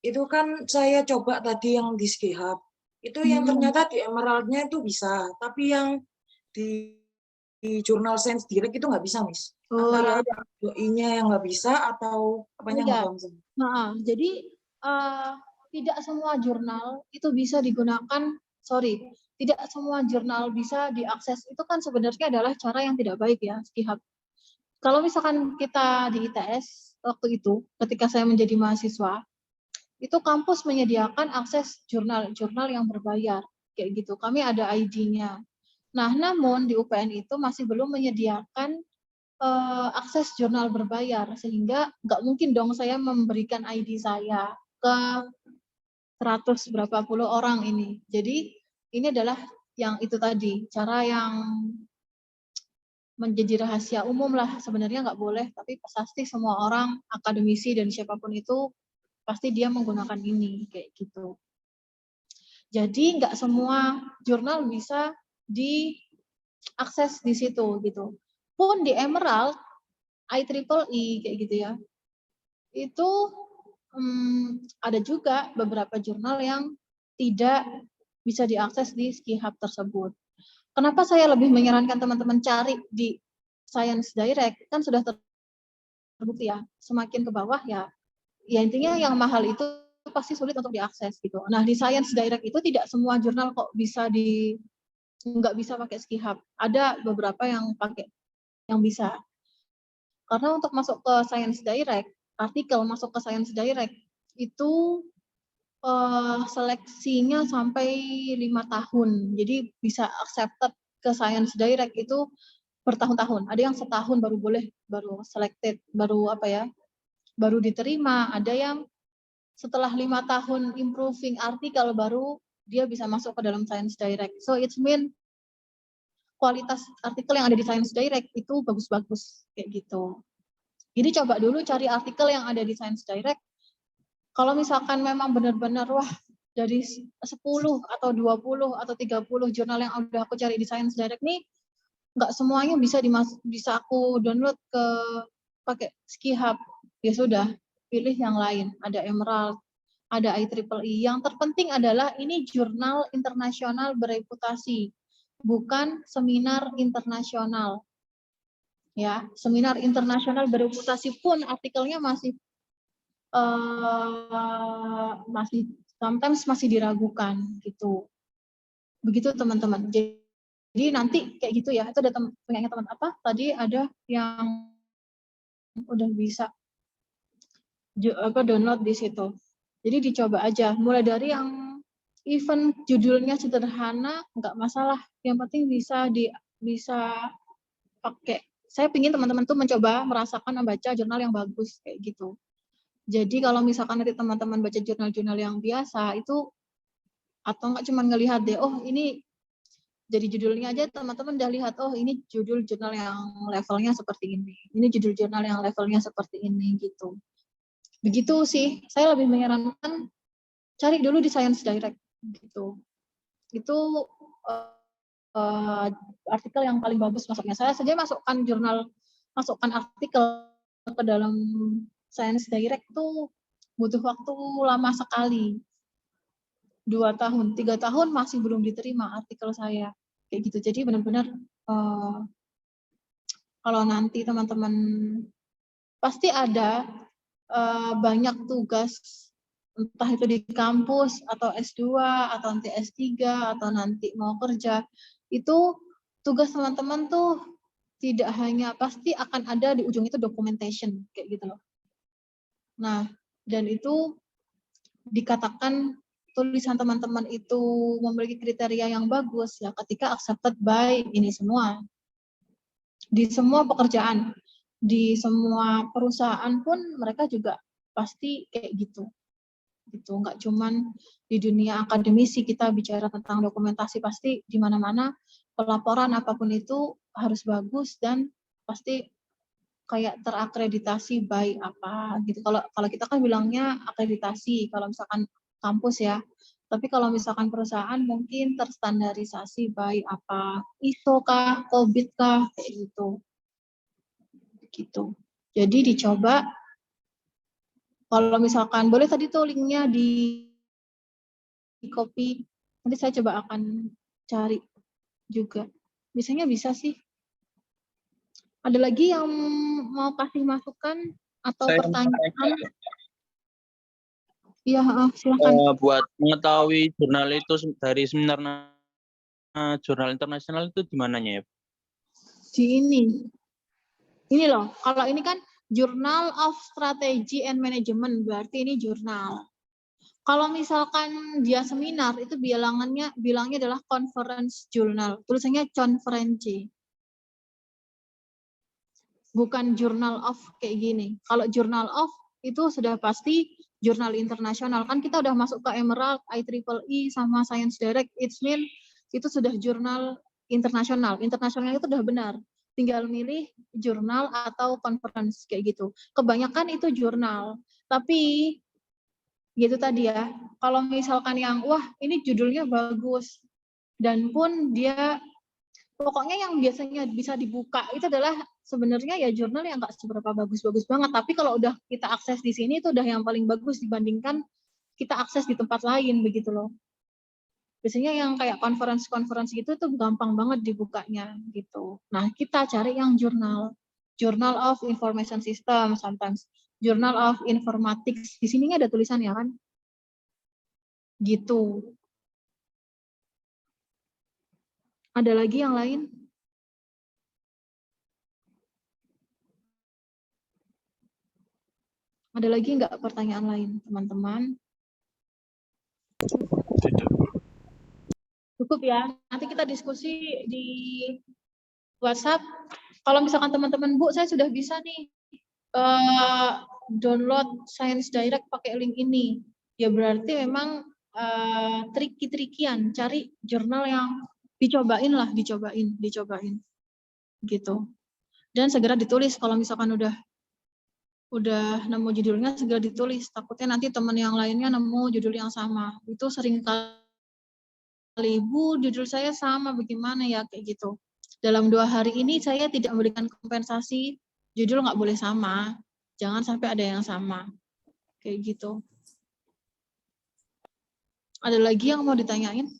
itu kan saya coba tadi yang di Skihab. Itu yang ternyata di Emerald-nya itu bisa, tapi yang di Jurnal Sains Direct itu nggak bisa, Miss. Oh ya Antara udah. doi-nya yang nggak bisa atau apanya nggak Ya. paham saya. Nah, jadi tidak semua jurnal itu bisa digunakan, tidak semua jurnal bisa diakses. Itu kan sebenarnya adalah cara yang tidak baik ya, Skihab. Kalau misalkan kita di ITS waktu itu, ketika saya menjadi mahasiswa, itu kampus menyediakan akses jurnal-jurnal yang berbayar, kayak gitu. Kami ada ID-nya. Nah, namun di UPN itu masih belum menyediakan akses jurnal berbayar, sehingga nggak mungkin dong saya memberikan ID saya ke 100 berapa puluh orang ini. Jadi ini adalah yang itu tadi, cara yang menjadi rahasia umum lah, sebenarnya nggak boleh, tapi pasti semua orang, akademisi dan siapapun itu, pasti dia menggunakan ini, kayak gitu. Jadi nggak semua jurnal bisa diakses di situ, gitu. Pun di Emerald, IEEE, kayak gitu ya, itu ada juga beberapa jurnal yang tidak bisa diakses di Skihab tersebut. Kenapa saya lebih menyarankan teman-teman cari di Science Direct, kan sudah terbukti ya, semakin ke bawah ya intinya yang mahal itu pasti sulit untuk diakses gitu. Nah di Science Direct itu tidak semua jurnal kok bisa nggak bisa pakai Skihab. Ada beberapa yang bisa. Karena untuk masuk ke Science Direct, artikel masuk ke Science Direct itu seleksinya sampai 5 tahun. Jadi bisa accepted ke Science Direct itu bertahun-tahun. Ada yang setahun baru selected, baru diterima. Ada yang setelah 5 tahun improving artikel baru dia bisa masuk ke dalam Science Direct. So it mean kualitas artikel yang ada di Science Direct itu bagus-bagus kayak gitu. Jadi coba dulu cari artikel yang ada di Science Direct. Kalau misalkan memang benar-benar wah dari 10 atau 20 atau 30 jurnal yang udah aku cari di Science Direct nih nggak semuanya bisa aku download ke pakai Skihab. Ya sudah, pilih yang lain. Ada Emerald, ada IEEE. Yang terpenting adalah ini jurnal internasional bereputasi, bukan seminar internasional. Ya, seminar internasional bereputasi pun artikelnya masih sometimes masih diragukan gitu. Begitu teman-teman. Jadi nanti kayak gitu ya. Itu ada punyanya teman apa? Tadi ada yang udah bisa download di situ. Jadi dicoba aja. Mulai dari yang even judulnya sederhana nggak masalah. Yang penting bisa pakai. Saya ingin teman-teman tuh mencoba merasakan membaca jurnal yang bagus kayak gitu. Jadi kalau misalkan nanti teman-teman baca jurnal-jurnal yang biasa itu atau nggak cuma ngelihat deh, oh ini jadi judulnya aja teman-teman udah lihat, oh ini judul jurnal yang levelnya seperti ini judul jurnal yang levelnya seperti ini gitu. Begitu sih, saya lebih menyarankan cari dulu di Science Direct gitu. Itu artikel yang paling bagus masuknya. Saya saja masukkan artikel ke dalam Science Direct itu butuh waktu lama sekali. 2 tahun, 3 tahun masih belum diterima artikel saya. Kayak gitu. Jadi benar-benar kalau nanti teman-teman pasti ada banyak tugas, entah itu di kampus atau S2 atau nanti S3 atau nanti mau kerja, itu tugas teman-teman tuh tidak hanya pasti akan ada di ujung itu documentation kayak gitu loh. Nah, dan itu dikatakan tulisan teman-teman itu memiliki kriteria yang bagus ya ketika accepted by ini semua. Di semua pekerjaan, di semua perusahaan pun mereka juga pasti kayak gitu. Gitu, nggak cuman di dunia akademisi kita bicara tentang dokumentasi, pasti di mana-mana pelaporan apapun itu harus bagus dan pasti kayak terakreditasi by apa gitu. Kalau kita kan bilangnya akreditasi kalau misalkan kampus ya. Tapi kalau misalkan perusahaan mungkin terstandarisasi by apa, ISO kah, COVID kah, kayak gitu. Gitu. Jadi dicoba, kalau misalkan boleh tadi tuh linknya di copy, nanti saya coba akan cari juga. Biasanya bisa sih. Ada lagi yang mau kasih masukan atau Saya pertanyaan? Iya, silakan. buat mengetahui jurnal itu dari seminar jurnal internasional itu di mananya ya? Di ini loh, kalau ini kan Journal of Strategy and Management, berarti ini jurnal. Kalau misalkan dia seminar, itu bilangnya adalah conference journal. Tulisannya conference. Bukan journal of kayak gini. Kalau journal of itu sudah pasti jurnal internasional. Kan kita udah masuk ke Emerald, IEEE, sama Science Direct. It means itu sudah jurnal internasional. Internasional itu udah benar. Tinggal milih jurnal atau conference kayak gitu. Kebanyakan itu jurnal. Tapi gitu tadi ya, kalau misalkan yang wah ini judulnya bagus dan pun dia pokoknya yang biasanya bisa dibuka itu adalah sebenarnya ya jurnal yang nggak seberapa bagus-bagus banget, tapi kalau udah kita akses di sini itu udah yang paling bagus dibandingkan kita akses di tempat lain begitu loh. Biasanya yang kayak conference gitu tuh gampang banget dibukanya gitu. Nah, kita cari yang Journal of Information System sometimes, Journal of Informatics. Di sininya ada tulisannya kan? Gitu. Ada lagi yang lain? Ada lagi nggak pertanyaan lain, teman-teman? Tidak, Bu. Cukup ya. Nanti kita diskusi di WhatsApp. Kalau misalkan teman-teman, Bu, saya sudah bisa nih download Science Direct pakai link ini. Ya berarti memang tricky-trickian. Cari jurnal yang dicobain. Gitu. Dan segera ditulis kalau misalkan udah nemu judulnya, segera ditulis. Takutnya nanti teman yang lainnya nemu judul yang sama. Itu sering kali, Bu, judul saya sama, bagaimana ya, kayak gitu. Dalam 2 hari ini saya tidak memberikan kompensasi, judul nggak boleh sama. Jangan sampai ada yang sama. Kayak gitu. Ada lagi yang mau ditanyain?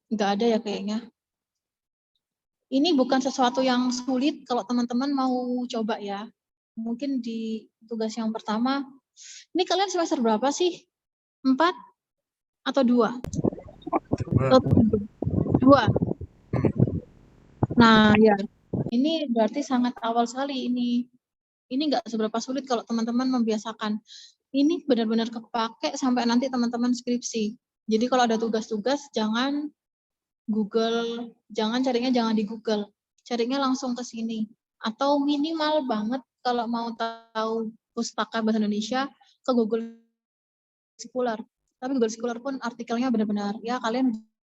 Nggak ada ya kayaknya. Ini bukan sesuatu yang sulit kalau teman-teman mau coba ya. Mungkin di tugas yang pertama, ini kalian semester berapa sih? 4 atau 2? 2. Nah, ya. Ini berarti sangat awal sekali ini. Ini nggak seberapa sulit kalau teman-teman membiasakan. Ini benar-benar kepake sampai nanti teman-teman skripsi. Jadi kalau ada tugas-tugas, jangan Google, jangan di Google. Carinya langsung ke sini. Atau minimal banget kalau mau tahu pustaka bahasa Indonesia, ke Google Scholar. Tapi Google Scholar pun artikelnya benar-benar, ya kalian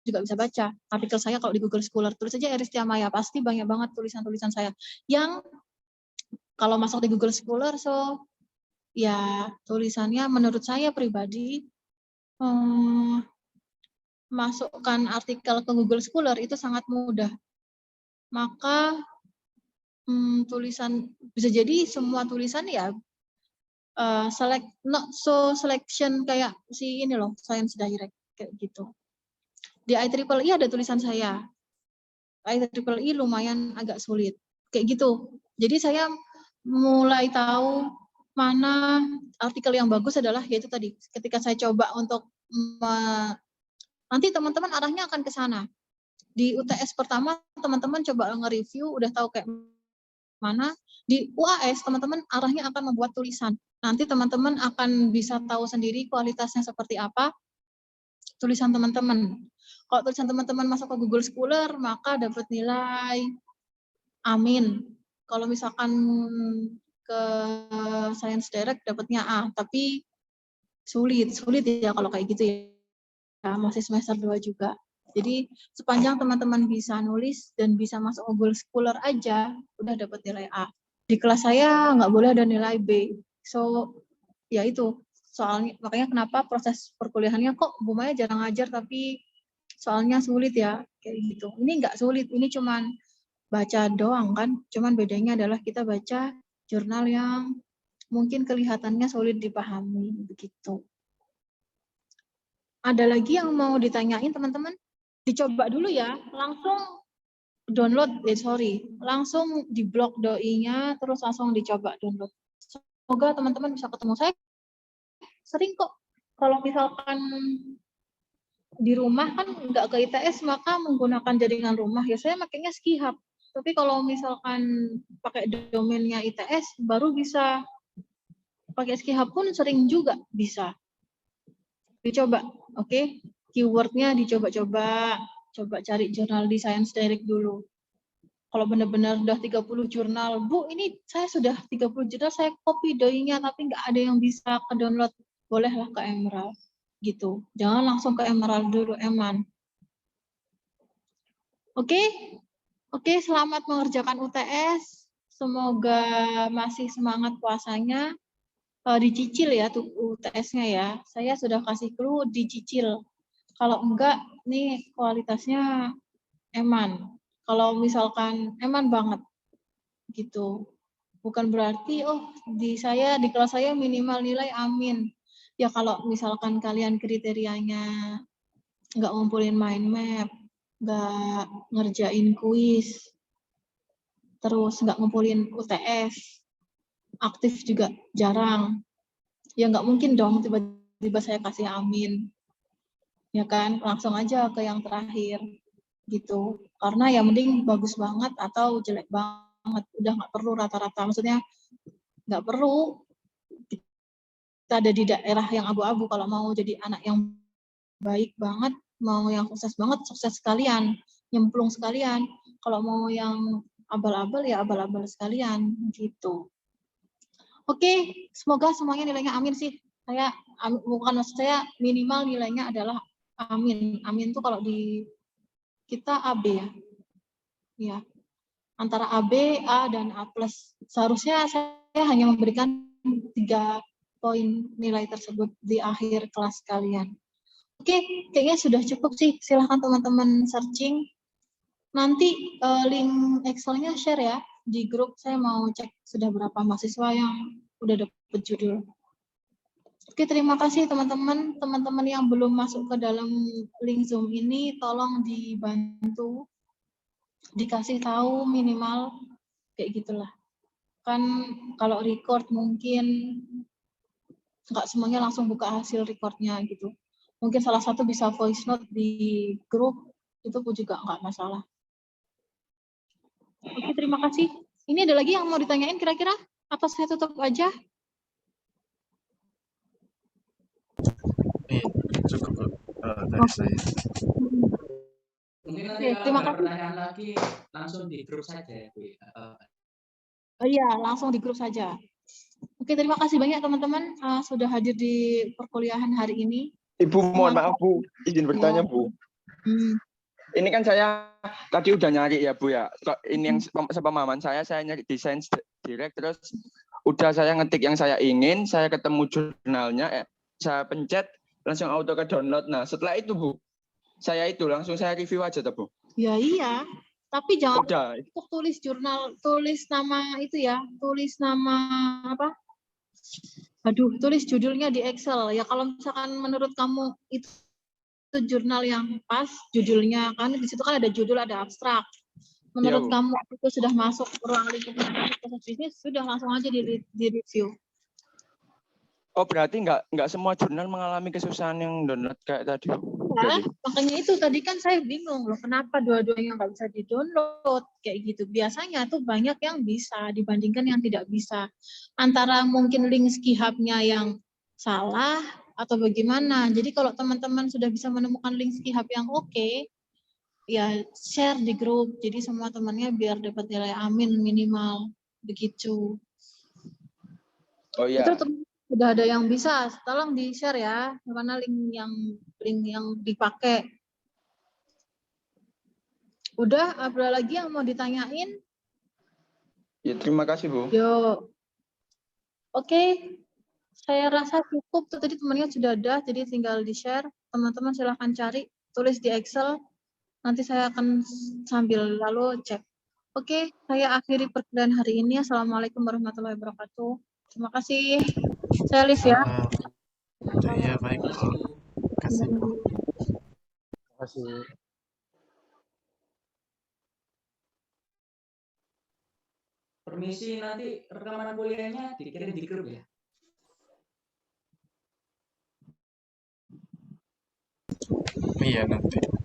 juga bisa baca artikel saya kalau di Google Scholar. Tulis aja Eristia Maya, pasti banyak banget tulisan-tulisan saya. Yang kalau masuk di Google Scholar, so ya tulisannya menurut saya pribadi, masukkan artikel ke Google Scholar itu sangat mudah. Maka tulisan bisa jadi semua tulisan ya not so selection kayak si ini loh, Science Direct kayak gitu. Di IEEE ada tulisan saya. IEEE lumayan agak sulit kayak gitu. Jadi saya mulai tahu mana artikel yang bagus adalah yaitu tadi ketika saya coba untuk nanti teman-teman arahnya akan ke sana. Di UTS pertama teman-teman coba nge-review udah tahu kayak mana. Di UAS teman-teman arahnya akan membuat tulisan. Nanti teman-teman akan bisa tahu sendiri kualitasnya seperti apa tulisan teman-teman. Kalau tulisan teman-teman masuk ke Google Scholar maka dapat nilai amin. Kalau misalkan ke Science Direct dapatnya A, tapi sulit ya kalau kayak gitu ya, masih semester 2 juga. Jadi sepanjang teman-teman bisa nulis dan bisa masuk Google Scholar aja, udah dapat nilai A. Di kelas saya nggak boleh ada nilai B. So, ya itu. Soalnya, makanya kenapa proses perkuliahannya kok Bu Maya jarang ngajar, tapi soalnya sulit ya, kayak gitu. Ini nggak sulit, ini cuman baca doang kan, cuman bedanya adalah kita baca jurnal yang mungkin kelihatannya sulit dipahami, begitu. Ada lagi yang mau ditanyain teman-teman? Dicoba dulu ya, langsung download, langsung di blok doi-nya, terus langsung dicoba download. Semoga teman-teman bisa ketemu. Saya sering kok, kalau misalkan di rumah kan nggak ke ITS, maka menggunakan jaringan rumah, ya saya makanya Skihub. Tapi kalau misalkan pakai domainnya ITS, baru bisa pakai Skihub pun sering juga bisa. Dicoba, oke? Keywordnya dicoba-coba, coba cari jurnal di Science Direct dulu. Kalau benar-benar udah 30 jurnal, Bu, ini saya sudah 30 jurnal, saya copy doi-nya, tapi nggak ada yang bisa ke-download. Bolehlah ke Emerald, gitu. Jangan langsung ke Emerald dulu, Eman. Oke? Oke, selamat mengerjakan UTS. Semoga masih semangat puasanya. Dicicil ya tuh UTS-nya ya. Saya sudah kasih clue dicicil. Kalau enggak, nih kualitasnya eman. Kalau misalkan eman banget, gitu. Bukan berarti, oh di kelas saya minimal nilai amin. Ya kalau misalkan kalian kriterianya nggak ngumpulin mind map, nggak ngerjain kuis, terus nggak ngumpulin UTS, aktif juga jarang, ya nggak mungkin dong tiba-tiba saya kasih amin, ya kan, langsung aja ke yang terakhir gitu, karena ya mending bagus banget atau jelek banget, udah nggak perlu rata-rata, maksudnya nggak perlu kita ada di daerah yang abu-abu. Kalau mau jadi anak yang baik banget, mau yang sukses banget, sukses sekalian, nyemplung sekalian. Kalau mau yang abal-abal ya abal-abal sekalian gitu. Oke, semoga semuanya nilainya amin sih. Bukan maksud saya minimal nilainya adalah amin. Amin itu kalau di kita AB ya. Ya. Antara AB, A dan A+. Seharusnya saya hanya memberikan 3 poin nilai tersebut di akhir kelas kalian. Oke, kayaknya sudah cukup sih. Silahkan teman-teman searching. Nanti link Excel-nya share ya di grup. Saya mau cek sudah berapa mahasiswa yang udah dapat judul. Oke, terima kasih teman-teman. Teman-teman yang belum masuk ke dalam link Zoom ini, tolong dibantu. Dikasih tahu minimal, kayak gitulah. Kan kalau record mungkin nggak semuanya langsung buka hasil recordnya gitu. Mungkin salah satu bisa voice note di grup, itu pun juga nggak masalah. Oke, terima kasih. Ini ada lagi yang mau ditanyain kira-kira? Atau saya tutup aja? Iya, cukup dari saya. Mungkin nanti Oke, kalau terima ada kasih. pertanyaan lagi langsung di grup saja ya, Bu. Oh iya, langsung di grup saja. Oke, terima kasih banyak teman-teman sudah hadir di perkuliahan hari ini. Ibu, mohon maaf Bu, izin bertanya Bu. Ini kan saya tadi udah nyari ya Bu ya. Ini yang sepemahaman saya nyari desain direct, terus udah saya ngetik yang saya ingin, saya ketemu jurnalnya, saya pencet, langsung auto ke download. Nah setelah itu Bu, saya langsung saya review aja tuh Bu. Ya iya, tapi jangan udah tulis jurnal, tulis nama itu ya, tulis nama apa? Aduh, tulis judulnya di Excel. Ya kalau misalkan menurut kamu itu jurnal yang pas, judulnya kan di situ kan ada judul, ada abstrak. Menurut ya, kamu itu sudah masuk ruang lingkup proses bisnis, sudah langsung aja di review. Oh berarti nggak semua jurnal mengalami kesusahan yang download kayak tadi. Ya, makanya itu tadi kan saya bingung loh, kenapa dua-duanya nggak bisa di-download kayak gitu. Biasanya tuh banyak yang bisa dibandingkan yang tidak bisa. Antara mungkin link Skihub-nya yang salah atau bagaimana. Jadi kalau teman-teman sudah bisa menemukan link Skihub yang oke, ya share di grup. Jadi semua temannya biar dapat nilai amin minimal begitu. Oh iya. Itu sudah ada yang bisa, tolong di-share ya, mana link yang dipakai. Udah, ada lagi yang mau ditanyain? Ya, terima kasih Bu. Yuk. Oke, saya rasa cukup. Tuh, tadi temannya sudah ada, jadi tinggal di-share. Teman-teman silahkan cari, tulis di Excel. Nanti saya akan sambil lalu cek. Oke, saya akhiri perkuliahan hari ini. Assalamualaikum warahmatullahi wabarakatuh. Terima kasih. Saya Liv ya. Iya, baik, Bu. Terima kasih, Bu. Terima kasih. Permisi, nanti rekaman kuliahnya dikirim di grup ya. Iya, nanti.